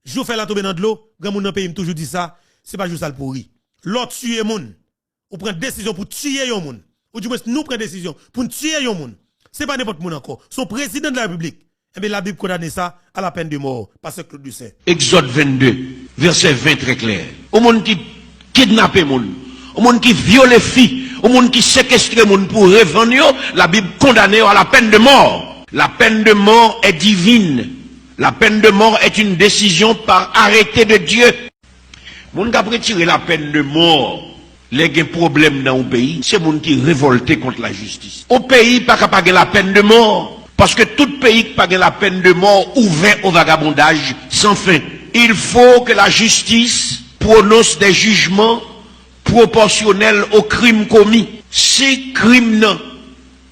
jou fait la tomber dans de l'eau, grand moun dans pays toujours dit ça, c'est pas juste ça le pourri. L'autre tuer moun, ou prend décision pour tuer yon moun, ou du moins nous prend décision pour tuer yon moun. C'est pas n'importe moun encore, son président de la République. Eh bien la Bible condamne ça à la peine de mort, parce que du Saint. Exode 22, verset 20 très clair. Au monde qui kidnappe moun, au monde qui viole filles, au monde qui séquestre moun pour revendre, la Bible condamne à la peine de mort. La peine de mort est divine. La peine de mort est une décision par arrêté de Dieu. Moun qui a retiré la peine de mort, les problèmes dans le pays, c'est moun qui révolté contre la justice. Au pays, pas capable la peine de mort. Parce que tout pays qui pague la peine de mort ouvert au vagabondage sans fin. Il faut que la justice prononce des jugements proportionnels aux crimes commis. Si crime n'a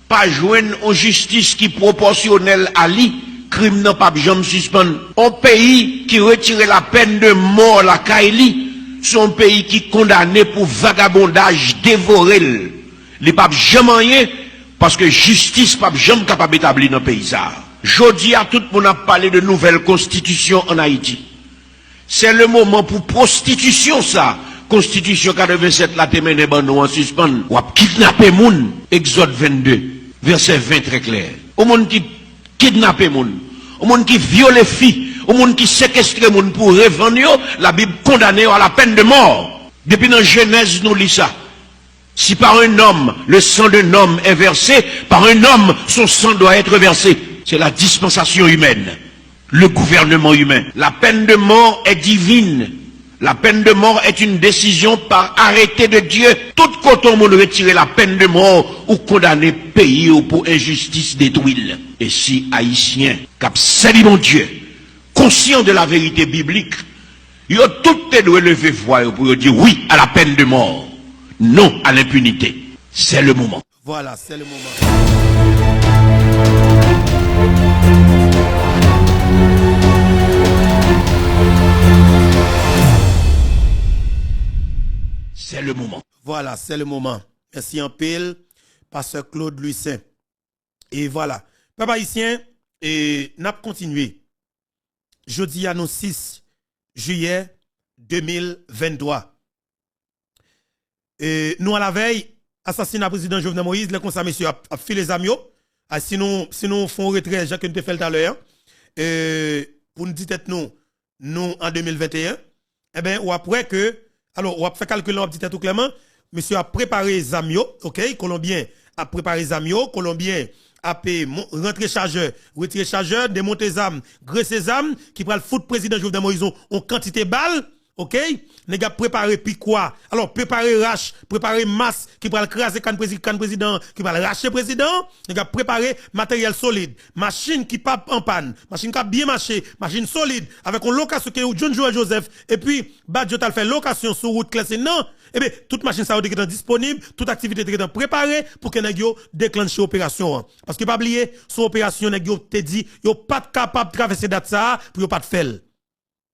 pas joindre en justice qui proportionnelle à lui, crime n'a pas jamais suspendre. Un pays qui retire la peine de mort la Kaili, son pays qui condamné pour vagabondage dévoré. Les papes jamais rien. Parce que justice pas jamais capable d'établir dans le pays. Jodi à tout le monde a parlé de nouvelle constitution en Haïti. C'est le moment pour prostitution ça. Constitution 87 la témène en suspens. Ou a kidnapper moun. Exode 22, verset 20 très clair. Au monde qui kidnappe moun, au monde qui viole filles, au monde qui séquestre moun pour revendre, la Bible condamne à la peine de mort. Depuis dans Genèse nous lit ça. Si par un homme, le sang d'un homme est versé, par un homme, son sang doit être versé. C'est la dispensation humaine, le gouvernement humain. La peine de mort est divine. La peine de mort est une décision par arrêté de Dieu. Tout coton monde retirer la peine de mort ou condamner pays ou pour injustice détruire. Et si Haïtiens, cap salut mon Dieu, conscient de la vérité biblique, ils ont tout levé voix pour dire oui à la peine de mort. Non à l'impunité. C'est le moment. Voilà, c'est le moment. C'est le moment. Voilà, c'est le moment. Merci en pile, Pasteur Claude Louis Saint. Et voilà. Papa haïtien, et n'a pas continué. Jeudi à nous 6 juillet 2023. Nous à la veille, assassinat président Jovenel Moïse, les conseils messieurs a fait les amis. Sinon font retrait, Jacques nous fait tout à l'heure. Pour nous dire nous en 2021, eh bien, ou après que, alors, on va faire calculer, on va dire tout clairement, monsieur a préparé Zamio, ok, Colombien a préparé Zamio, Colombien a payé rentrer chargeur, retirer chargeur, démonter zam, graisser zam, qui prend le foot président Jovenel Moïse en quantité balle. OK? Les gars préparer puis quoi? Alors préparer rache, préparer masse qui va craser can président, qui va racher président. Les gars préparer matériel solide, machine qui pas en panne, machine qui a bien marché, machine solide avec une location que John Joël Joseph et puis Badjo t'a fait location sur route classée non. Eh bien, toute machine ça est disponible, toute activité est préparée pour que nèg yo déclenche opération. Parce que pas oublier, son opération nèg yo te dit, yo pas capable de traverser date ça pour yo pas de faire.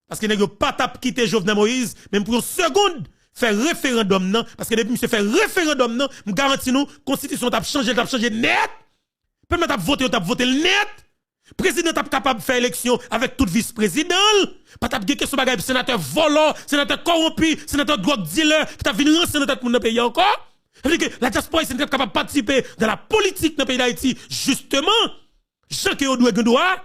Parce que n'a pas tap quitter Jovenel Moïse, même pour une seconde, faire référendum non. Parce que depuis monsieur fait référendum non, me garantis nous, constitution t'a changé net. Peuple t'a voté net. Président t'a capable de faire élection avec tout vice-président. Pas t'a gagné question bagay sénateur volant, sénateur corrompu, sénateur drogue dealer, qui t'a venu rancer dans tête pour nous pays encore. C'est-à-dire que la diaspora est capable de participer dans la politique dans le pays d'Haïti, justement. Jean qui doit droit.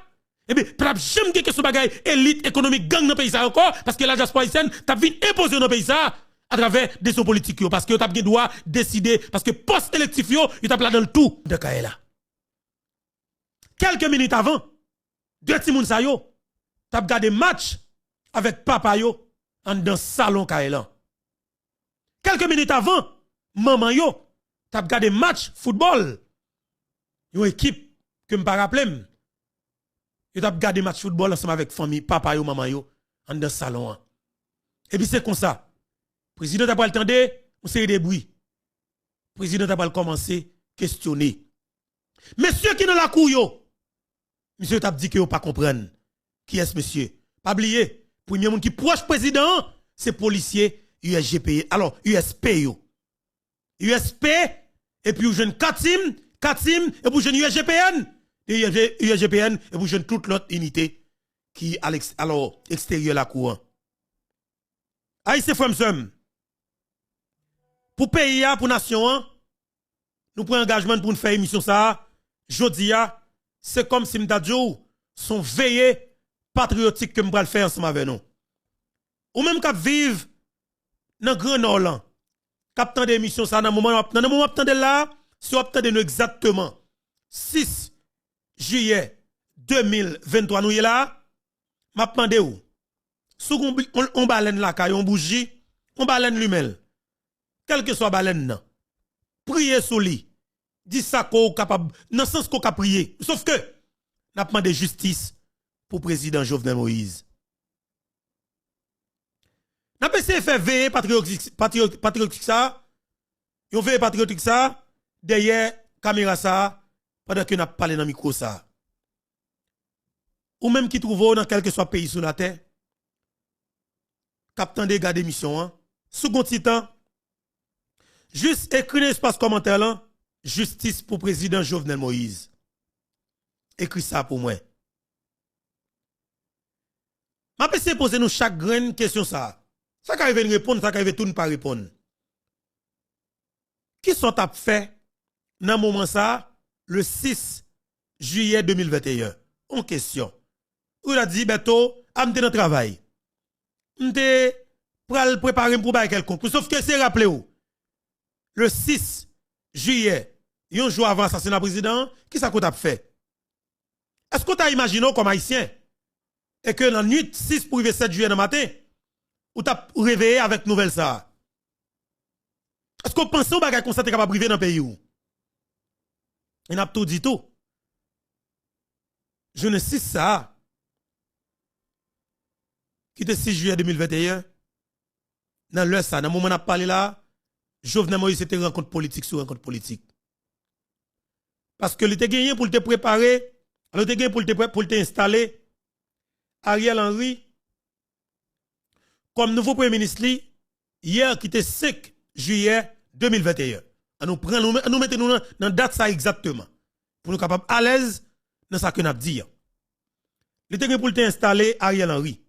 Eh bien, t'as jamais quelque chose bagay élite économique gang dans le pays ça encore parce que la diaspora haïtienne t'a venu imposer dans le pays ça à travers des sons politiques parce que t'as bien droit décider parce que post électif yo, il t'a plat dans le tout de Kaela. Quelques minutes avant, deux petits moun sa yo, t'as regardé match avec papa yo en dans salon Kaela. Quelques minutes avant, maman yo, t'as regardé match football. Une équipe que me pas rappeler. Yo t'a regardé match football ensemble avec famille, papa yo, maman yo, en dans salon. Et puis c'est comme ça. Président t'a pas le temps de, on série de bruit. Président t'a pas commencer questionner. Monsieur qui dans la cour yo, monsieur t'a dit que yo pas comprendre. Qui est monsieur? Pas oublier, premier monde qui proche président, c'est policier USGP. Alors USP yo. USP et puis jeune Katim et puis jeune USGPN. USGPN et vous jeune toute l'autre unité qui à alors extérieur la cour. Haïtien frère pour pays pour nation nous prenons engagement pour nous faire émission ça jodi c'est comme si m'tadjou son veillé patriotique que m'pral faire ensemble avec nous. Ou même cap vivre dans grand nord là. Cap tande émission ça dans moment attendez là, si on attendez nous exactement 6 juillet 2023 nous y là, m'a demandé où sous on baleine la caille on bougie, on baleine lumel. Quel que soit baleine nan. Priez sous lui. Dis ça qu'on capable dans sens qu'on ka prier. Sauf que n'a demandé justice pour président Jovenel Moïse. N'a pas essayé faire veiller patriotique ça. Yon veille patriotique ça derrière caméra ça pendant que n'a parlé dans micro ça. Ou même qui trouve dans quel que soit pays sur la terre. Captain de garder mission second titan. Juste écrit dans l'espace commentaire là, justice pour président Jovenel Moïse. Écris ça pour moi. Ma PC poser nous chaque graine question ça. Ça qu'arrive une répondre, ça qu'arrive tout ne pas répondre. Qui sont à fait dans moment ça le 6 juillet 2021 en question. Ou a dit beto, amte dans travail. M'te pral préparer pour bailler quelconque. Sauf que c'est rappelé où le 6 juillet, un jour avant l'assassinat président, qui ça qu'on a fait? Est-ce que tu as imaginé comme haïtien et que dans la nuit 6 pour 7 juillet dans le matin, ou tu as réveillé avec nouvelle ça? Est-ce que vous pensez que vous avez constaté capable de priver dans le pays où? Il n'a tout dit tout. Je ne sais ça. Qui était 6 juillet 2021, dans l'heure ça, dans le moment où on a parlé là, Jovenel Moïse c'était rencontre politique sur rencontre politique. Parce que il était gagné pour te préparer, il était gagné pour te installer Ariel Henry comme nouveau premier ministre hier qui était 5 juillet 2021. Nous mettons dans la date ça exactement pour nous capables à l'aise dans ça que nous avons dit. Il était gagné pour te installer Ariel Henry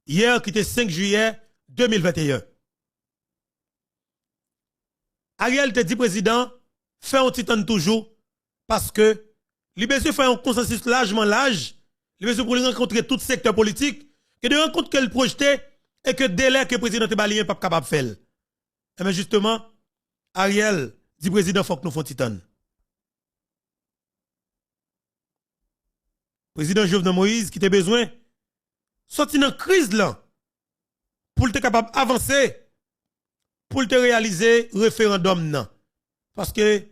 hier qui était 5 juillet 2021. Ariel te dit président, fait un titan toujours parce que il besoin faire un consensus largement large, il besoin pour rencontrer tout secteur politique, que de rencontre qu'elle projetait et que délai que le président te balien pas capable de faire. Et bien justement, Ariel dit président faut que nous fassions titan. Président Jovenel Moïse qui a besoin sortir dans crise là pour être capable d'avancer pour te réaliser référendum nan. Parce que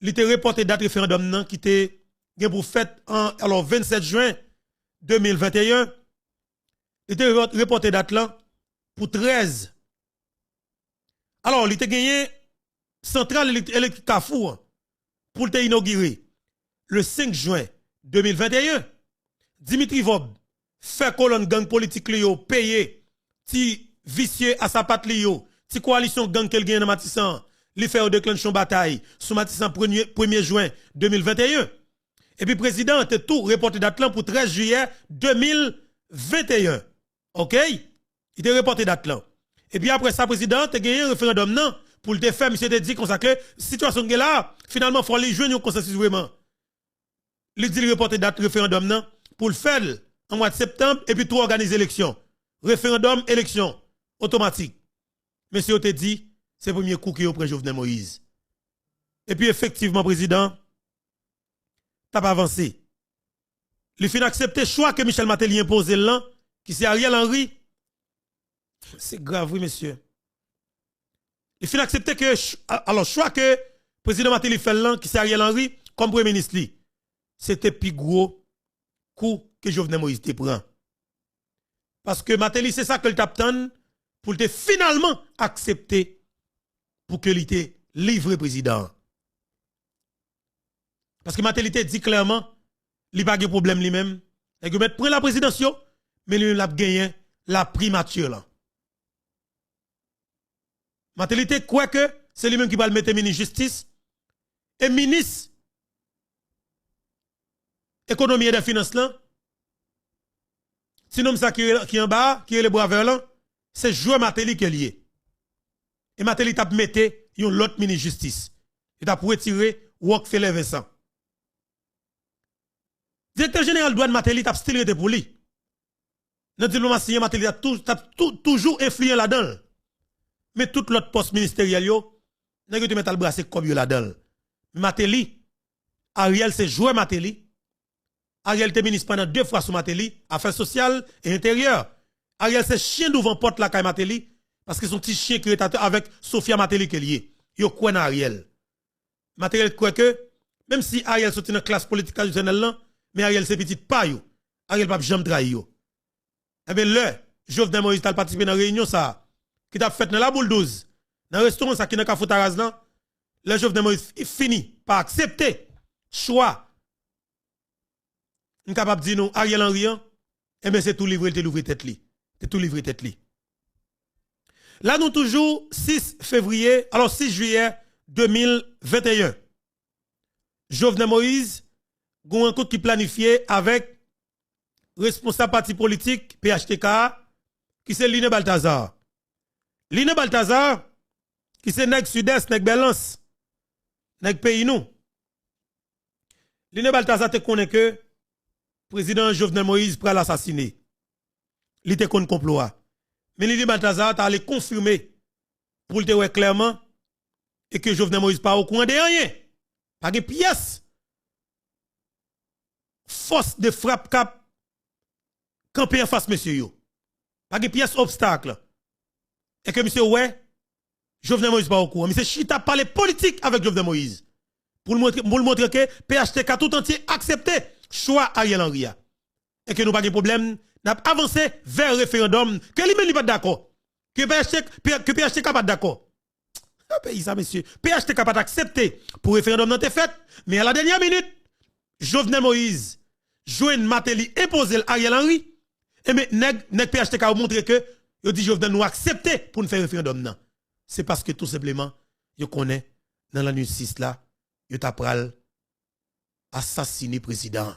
il était reporté date référendum nan qui était pour fait alors 27 juin 2021. Il était reporté date là pour 13. Alors il était gagné centrale électrique Carrefour pour te inaugurer le 5 juin 2021. Dimitri Vob fait colonne gang politique li payé ti vicieux à sa patte li ti coalition gang qu'elle gagne dans Matissan, li fait au déclenchement bataille sous Matissan 1er juin 2021. Et puis président a tout reporté date là pour 13 juillet 2021. OK? Il était reporté date là. Et puis après ça président a gagné un référendum non pour le faire monsieur te dit comme ça que situation là finalement faut aller joindre un consensus vraiment. Il dit reporter date référendum non pour le faire en mois de septembre et puis tout organiser élection. Référendum élection automatique. Monsieur te dit, c'est le premier coup qui prend Jovenel Moïse. Et puis effectivement, président, t'as pas avancé. Il fin accepter le choix que Michel Martelly impose là, qui c'est Ariel Henry. C'est grave, oui, monsieur. Il fin accepter que, alors, choix que président Martelly fait là, qui c'est Ariel Henry, comme premier ministre, c'était plus gros coup que Jovenel Moïse te prend. Parce que Martelly, c'est ça que le tapton pour te finalement accepter pour que l'ité livre président. Parce que Martelly te dit clairement, il pas de problème lui-même. Et que mettre prend la présidence, mais il a gagné la primature là. Martelly te quoi que c'est lui-même qui va le mettre ministre justice et ministre économie et des finances là. Sinon, ça qui est en bas, qui est le braveur là, c'est joueur Matéli qui est lié. Et Matéli t'a mis yon l'autre ministre justice. Il t'a retiré Rockefeller Vincent. Directeur général douane Matéli t'a stylé pour lui. Dans la diplomatie, Matéli a toujours influé là-dedans. Mais tout l'autre poste ministériel yo, n'a que mettre le bracelet comme yo là-dedans. Matéli, Ariel c'est joueur Matéli. Ariel était ministre pendant 2 fois sous Matéli, affaires sociales et intérieures. Ariel c'est chien devant porte la caille Matéli parce que son petit chien créateur avec Sophia Matéli qui est lié. Yo quoi dans Ariel. Matéli croit que même si Ariel sorti dans classe politique traditionnelle là, mais Ariel c'est petit pas yo. Ariel pas jamais trahi yo. Eh bien le Jovenel Moïse t'a participé dans réunion ça qui t'a fait dans la boule 12 dans restaurant ça qui dans Kafou Taraz là. Le Jovenel Moïse fini par accepter choix. On capable de dire nous Ariel Henry, eh bien c'est tout livré, te l'ouvrir tête li. C'est tout livré tête li. Là nous toujours 6 février, alors 6 juillet 2021. Jovenel Moïse gon un coup qui planifié avec responsable parti politique PHTK qui c'est Line Balthazar. Line Balthazar qui c'est nèg sud-est, nèg balance, nèg pays nous. Line Balthazar te connaît que président Jovenel Moïse pral assassiner. Li te kon complot. Mais Line Balthazar t'a allé confirmer pour te voir clairement et que Jovenel Moïse pas au courant de rien. Pas de pièce. Force de frappe cap camper en face monsieur yo. Pas de pièce obstacle. Et que monsieur ouais Jovenel Moïse pas au courant. Monsieur chita parler politique avec Jovenel Moïse. Pour le montrer que PHTK tout entier accepté choix Ariel Henry. Et que nous pas de problème, n'a avancé vers référendum que lui-même n'est pas d'accord. Que PHTK pas d'accord. Pays ça monsieur. PHTK pas accepté pour référendum dans tes fêtes, mais à la dernière minute, Jovenel Moïse joine Matéli imposer Ariel Henry. Et mais nèg PHTK a montré que yo dit Jovenel nous accepter pour nous faire référendum non. C'est parce que tout simplement yo connaît dans la nuit 6 là, yo t'a pral assassiner président.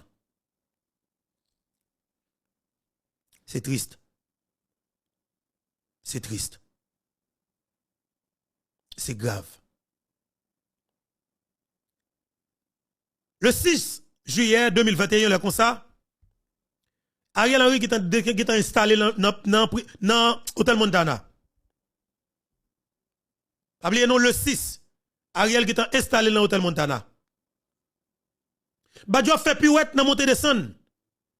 C'est triste. C'est triste. C'est grave. Le 6 juillet 2021, là comme ça, Ariel Henry qui est installé dans Hôtel Montana. Oubliez non le 6, Ariel qui est installé dans Hôtel Montana. Badjo fait pirouette dans montée descendre.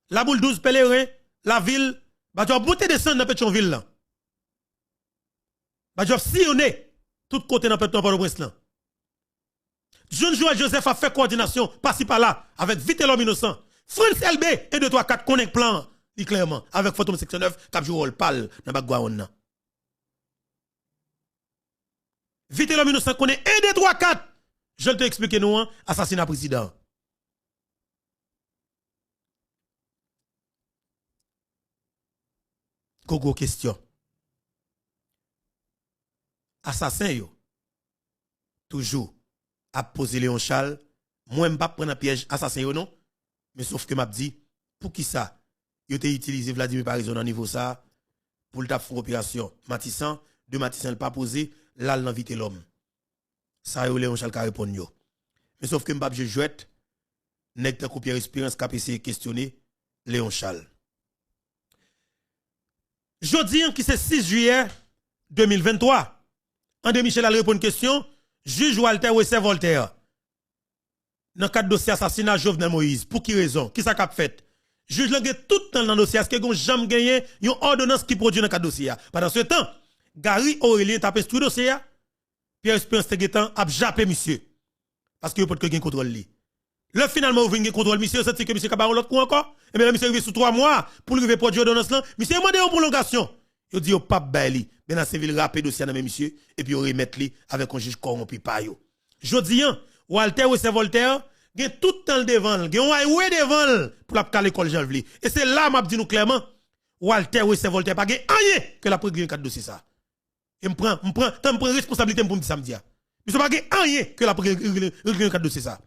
La boule 12 pèlerin, la ville, Badjo monter descendre dans Pétionville là. Badjo sillonner tout côté dans Port-au-Prince là. John Joël Joseph a fait coordination par-ci par-là avec Vite l'homme innocent. France LB 1 2 3 4 connect plan clairement avec Phantom section 9 cap jou rôle pal dans background là. Vite l'homme innocent connaît 1 2 3 4. Je te expliquer nous assassinat président. Gogo question. Assassin yo toujours à poser Léon Charles, moi m'pa prendre un piège assassin yo non, mais sauf que m'a dit pour qui ça yo te utilisé Vladimir Parizon au niveau ça pour le tap faire opération Matissan, de Matissan le pas posé là l'inviter l'homme. Ça yo Léon Charles ka répondre yo. Mais sauf que m'pa je jouette nèg ta Pierre Espérance ka essayer questionner Léon Charles. Jodi qui c'est 6 juillet 2023. André Michel a répondu une question, juge Walter Wessé Voltaire. Dans le cadre dossier assassinat Jovenel Moïse, pour qui raison? Qui ça qu'a fait? Juge l'a tout le temps dans le dossier, est-ce que vous jamais gagné une ordonnance qui produit dans le cadre dossier? Pendant ce temps, Gary Aurélien tape sur le dossier, Pierre Espérance Tegetan a jappé monsieur. Parce que vous pouvez contrôle lui. Là, finalement, vous venez contrôle monsieur, c'est que monsieur Kabaron l'autre coup encore. Et bien, monsieur arrivé sous 3 mois pour lui produire ordonnance là. Monsieur a demandé une prolongation. Il dit, pas baili. Ben, dans Séville, rapide dossier dans monsieur. Et puis, il remettre lui avec un juge corrompu par yo. Jodi, Walter ou c'est Voltaire, gen tout le temps devant, gen ouais devant pour la l'école Janvli. Et c'est là, m'a dit nous clairement, Walter ou c'est Voltaire, pas gen rien que la prendre cadre dossier ça. Et m'prend responsabilité pour me dire samedi. Mais pas gen rien que la prendre cadre dossier ça.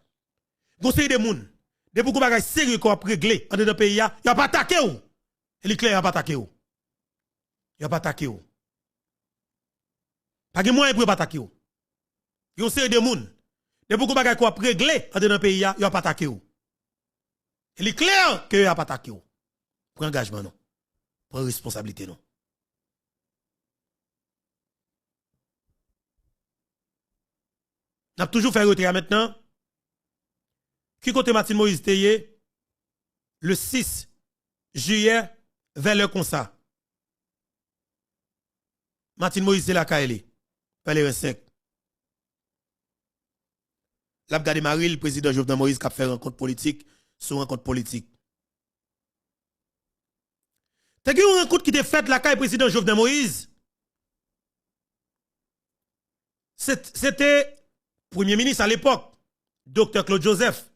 Conseil des moun, depuis qu'on bagay sérieux qu'on a réglé en dedans pays, y a pas attaqué ou. Et les clair, il a pas attaqué. Il a pas attaqué. Pas de moyen pour pas attaquer. Il y a une série de monde. De beaucoup de choses qui régler dans le pays, il a pas attaqué. Il est clair qu'il a pas attaqué. Pour engagement, non. Pour responsabilité, non. On a toujours fait retrait maintenant. Qui côté Martin Moïse Teye, le 6 juillet, vers le constat. Martin Moïse c'est la KL, vers le 5. L'a gardé Marie, le président Jovenel Moïse, qui a fait rencontre politique sur rencontre politique. T'as vu une rencontre qui était faite la KL président Jovenel Moïse? C'était Premier ministre à l'époque, Dr. Claude Joseph,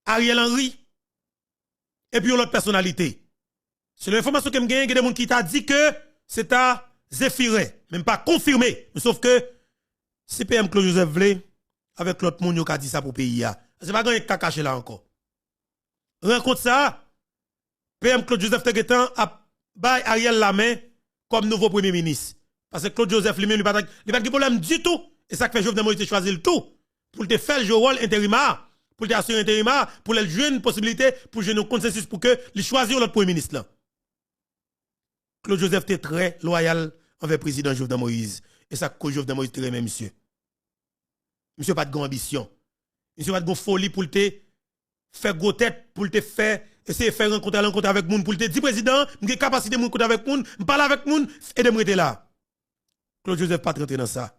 Ariel Henry, et puis l'autre personnalité. C'est l'information que je gagne, il y a des gens qui t'a dit que c'est à Zéphiré, même pas confirmé. Sauf que CPM Claude Joseph voulait, avec l'autre monde qui a dit ça pour le pays. C'est pas grand qui caché là encore. Rencontre ça, PM Claude Joseph Tegetan a bay Ariel la main comme nouveau premier ministre. Parce que Claude Joseph lui-même, il n'a pas de problème du tout. Et ça fait Jovenel Moïse choisir le tout. Pour te faire le rôle intérimaire, pour te assurer intérimaire, pour le jouer une possibilité, pour jouer un consensus pour que il choisisse l'autre premier ministre là. Claude Joseph était très loyal envers le président Jovenel Moïse. Et ça que Jovenel Moïse était même monsieur. Monsieur pas de grande ambition. Monsieur pas de grande folie pour te faire gros tête, pour te faire essayer de faire rencontre avec moun, pour te dire président, j'ai capacité de rencontrer avec moun, me parler avec moun et de me rester là. Claude Joseph pas rentrer dans ça.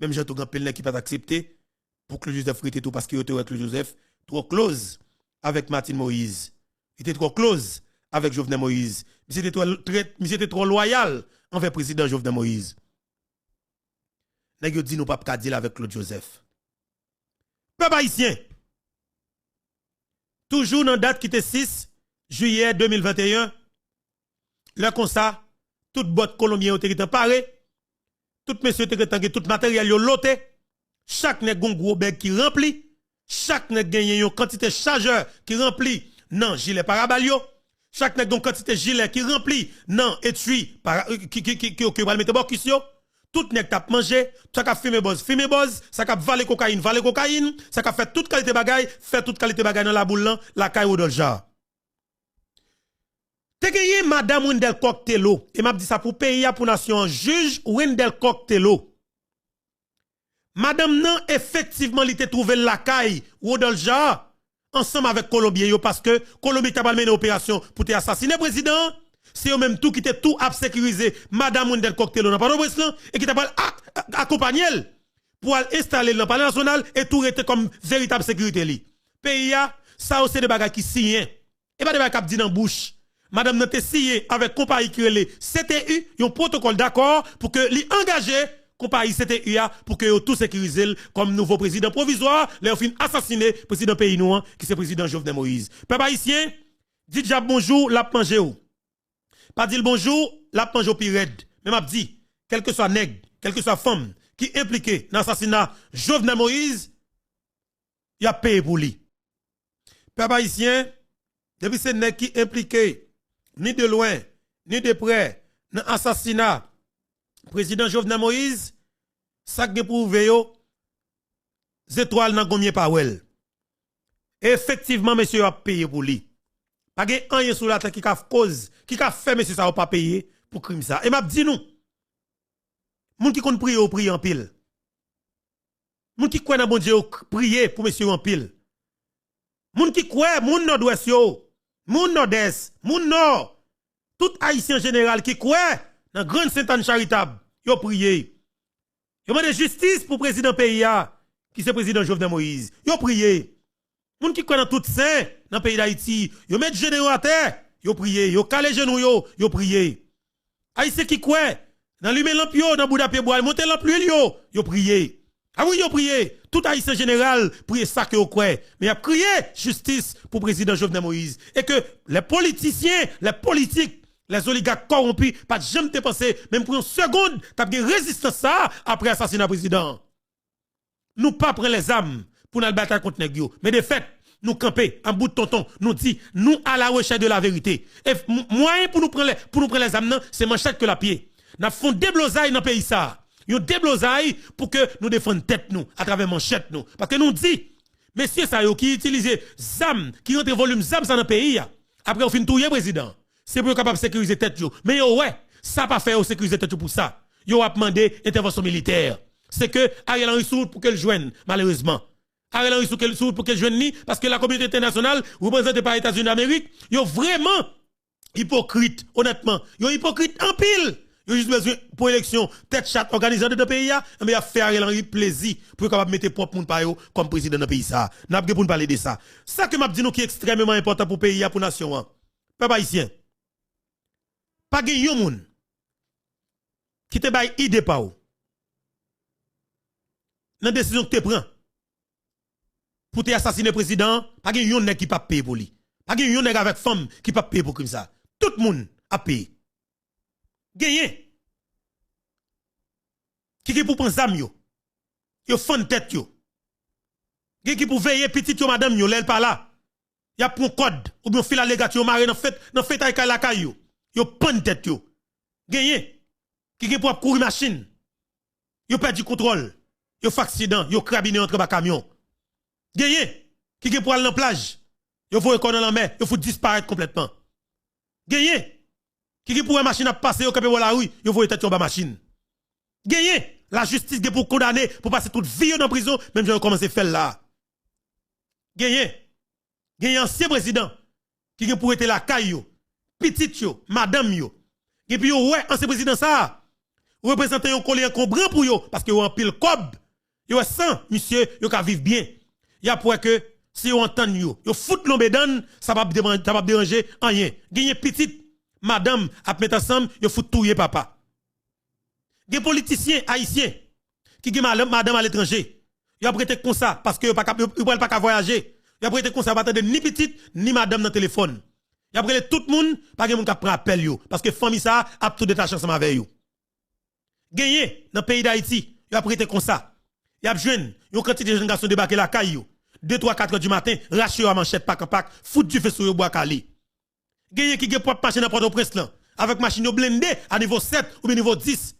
Même j'ai tout grand pelin qui pas accepté pour Claude Joseph rester tout parce qu'il était avec Claude Joseph trop close avec Martin Moïse. Il était trop close avec Jovenel Moïse. Mais c'était trop loyal envers le président Jovenel Moïse. Nèg yo dit nous pas dire avec Claude Joseph. Peuple haïtien. Toujours dans date qui était 6 juillet 2021, le constat, toute boîte colombien était paré, tout monsieur était tout matériel yo loté, chaque nèg gon gros bag qui rempli, chaque nèg gagne une quantité chargeur qui rempli non gilet parabalio, chaque nèg gon quantité gilet qui rempli non étui qui va mettre bokis yo. Tout nèg t'a mangé, ça ka fumer buzz, ça ka valer cocaïne, ça ka fait toute qualité bagay, dans la boule là, la caille ou dolja. Te gagné madame Wendel Coctello et m'a dit ça pour pays pour nation juge Wendel Coctello. Madame nan effectivement il était trouvé la caille ou dolja ensemble avec Colombien parce que Colombie t'a mené opération pour te assassiner président. C'est eux même tout qui était tout à sécuriser madame Wendel Coctello dans pas et qui t'a accompagné pour installer dans le palais national et tout était comme véritable sécurité li. Pays a ça c'est des bagages qui signent et pas des bagages qui dit dans bouche. Madame n'a te signé avec compagnie qui relè CTU, un protocole d'accord pour que li engagé compagnie CTU pour que tout sécurise comme nouveau président provisoire, les fin assassiné président pays noir qui c'est président Jovenel Moïse. Peuple haïtien, dit déjà bonjour, la manger ou. Pas dire bonjour, la manger pirède. Même a dit quel que soit nègre, quelle que soit femme qui impliqué dans l'assassinat Jovenel Moïse, il a payé pour lui. Peuple haïtien, depuis ces nègres qui impliqué ni de loin, ni de près, dans l'assassinat président Jovenel Moïse, ça qui prouvé yo, étoiles dans combien parole. Effectivement, monsieur a payé pour lui. Pas de rien sur la terre qui a cause, qui a fait monsieur ça a pas payé pour crime ça. Et m'a dit nous, moun qui compte prier au prier en pile. Moun qui croit dans bon Dieu prier pour monsieur en pile. Moun qui croit, moun nord-ouest yo, moun nord-est, moun nord, tout haïtien général qui croit dans grande Sainte-Anne charitable, yo prié. Yo demandé justice pour président pays qui c'est président Jovenel Moïse. Yo prié. Moun qui croit dans tout saint dans le pays d'Haïti, yo met généraux à terre, yo prié, yo calé genou yo prié. Haïtien qui croit dans l'humain lampio dans Bouddha pied bois, monter l'ampleur yo prié. Ah oui, yo prié. Tout haïtien général prié ça que yo croit. Mais y a prié justice pour président Jovenel Moïse et que les politiciens, les politiques, les oligarques corrompus, pas jamais te penser même pour une seconde, t'as bien résistance ça après assassinat président. Nous pas prendre les armes pour nous battre contre nèg yo, mais de fait, nous camper en bout de tonton, nous dit nous à la recherche de la vérité. Et moyen pour nous prendre les âmes, c'est manchette que la pied. Nous font des blosailles dans le pays ça. Nous déblosaille pour que nous défendions tête nous à travers manchette nous. Parce que nous dit messieurs ça yo qui utilisent ZAM, qui rentre volume ZAM dans le pays, après on fin touyer président. C'est pour capable sécuriser tête yo. Mais yo ouais, ça pas faire sécuriser tête pour ça. Yo a demandé intervention militaire. C'est que Ariel Henry sourde pour qu'elle joigne malheureusement. Ariel Henry sourde pour qu'elle joigne ni parce que la communauté internationale représentée par les États-Unis d'Amérique, yo vraiment hypocrite honnêtement. Yo hypocrite en pile. Yo juste besoin pour élection tête chatte organisée de pays mais a fait Ariel Henry plaisir pour capable mettre propre monde pa yo comme président de pays ça. N'a pas pour parler de ça. Ça que m'a dit nous qui est extrêmement important pour pays pour nation. Peuple haïtien. Pas gen yon moun qui te bay idée pa ou. Dans décision que tu prends pour te assassiner président, pas gen yon nèg qui pas payer pour lui. Pas gen yon nèg avec femme qui pas payer pour comme ça. Tout le monde a payé. Gagné. Qui pour prendre zam yo. Yo fond tête yo. Qui pour veiller petit yo madame yo l'elle pas là. Y a pour code ou bien fil allégatif maré dans fait ay la kay yo. Yo pend tête yo. Gagné. Qui pour courir machine. Yo perdu contrôle. Yo fait accident, yo crabiné entre ba camion. Gagné. Qui pour aller dans plage. Yo faut école dans la mer, yo faut disparaître complètement. Gagné. Qui pour une machine à passer au capé la rue, yo faut tête sur ba machine. Gagné. La justice pour condamner pour passer toute vie dans prison, même j'ai commencé à faire là. Gagné. Gagné ancien président qui pour être la caille yo, petit yo, madame yo. Et puis yo ouais ancien président ça représenter un collier comprend pour yo parce que yo en pile cob. Yo sans monsieur yo ka vivre bien. Y a pour que si yo entend yo fout l'ombédan, ça va déranger rien. Gagné petit madame a mettre ensemble, yo fout touyer papa. Des politiciens haïtiens qui gen madame à l'étranger. Yo a prêté comme ça parce que yo pas voyager. Yo a prêté comme ça pas attendre ni petite ni madame dans téléphone. Yo a prêté tout le monde pas gen moun ka prend appel yo parce que famille ça a tout détaché ensemble avec yo. Gagné dans pays d'Haïti, yo a prêté comme ça. Y a jeune, yon quantité de jeunes garçons débarquer la caille yo. 2 3 4 heures du matin, raché à manchette pack en pack, fout du feu sur yo bois calé. Gagné qui gen propre machine à Port-au-Prince là, avec machine yo blindé à niveau 7 ou bien niveau 10.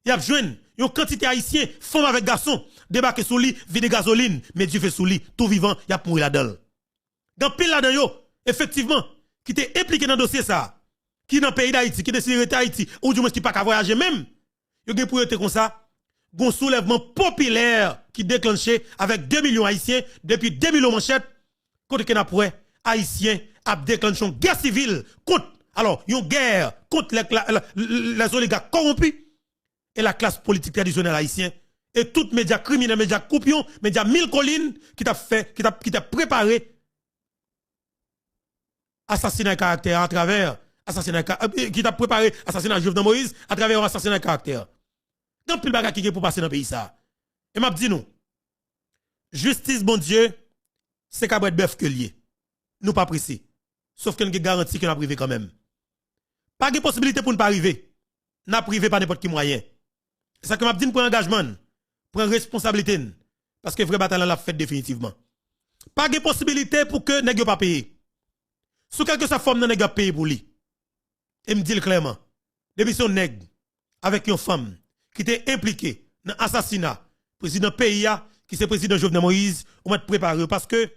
Y a jeune, yon quantité haïtien, femme avec garçon, débarquer sous lit, vide gasoline, mais du feu sous lit, tout vivant, y a mouru là-dedans. Dans pile là-dedans yo, effectivement, qui t'est impliqué dans le dossier ça, qui dans le pays d'Haïti, qui décide de rester Haïti, ou du moins qui pas qu'à voyager même, yo gen pour être comme ça, gon soulèvement populaire qui déclenché avec 2 millions haïtiens depuis 2 millions manchettes côté que n'a pour haïtiens a déclenché une guerre civile contre alors une guerre contre les oligarques corrompus et la classe politique traditionnelle haïtienne et toutes médias criminels médias coupions médias mille collines qui t'a préparé assassinat caractère à travers assassinat qui t'a préparé assassinat Jovenel Moïse à travers assassinat caractère. Dans pile bagage qui pour passer dans le pays ça. Et m'a dit nous, justice bon Dieu, c'est cabret bœuf que lié. Nous pas pressé. Sauf que nous garantit que nous privé quand même. Pas de possibilité pour ne pas arriver. N'a privé par n'importe quel moyen. C'est ça que m'a dit pour engagement, prendre responsabilité parce que vrai bataille l'a fait définitivement. Pas de possibilité pour que nèg pas payer. Sous quelque sa forme nèg payer pour lui. Et me dit clairement, depuis son nèg avec une femme qui était impliqué dans l'assassinat président pays qui c'est président Jovenel Moïse on va te préparer parce que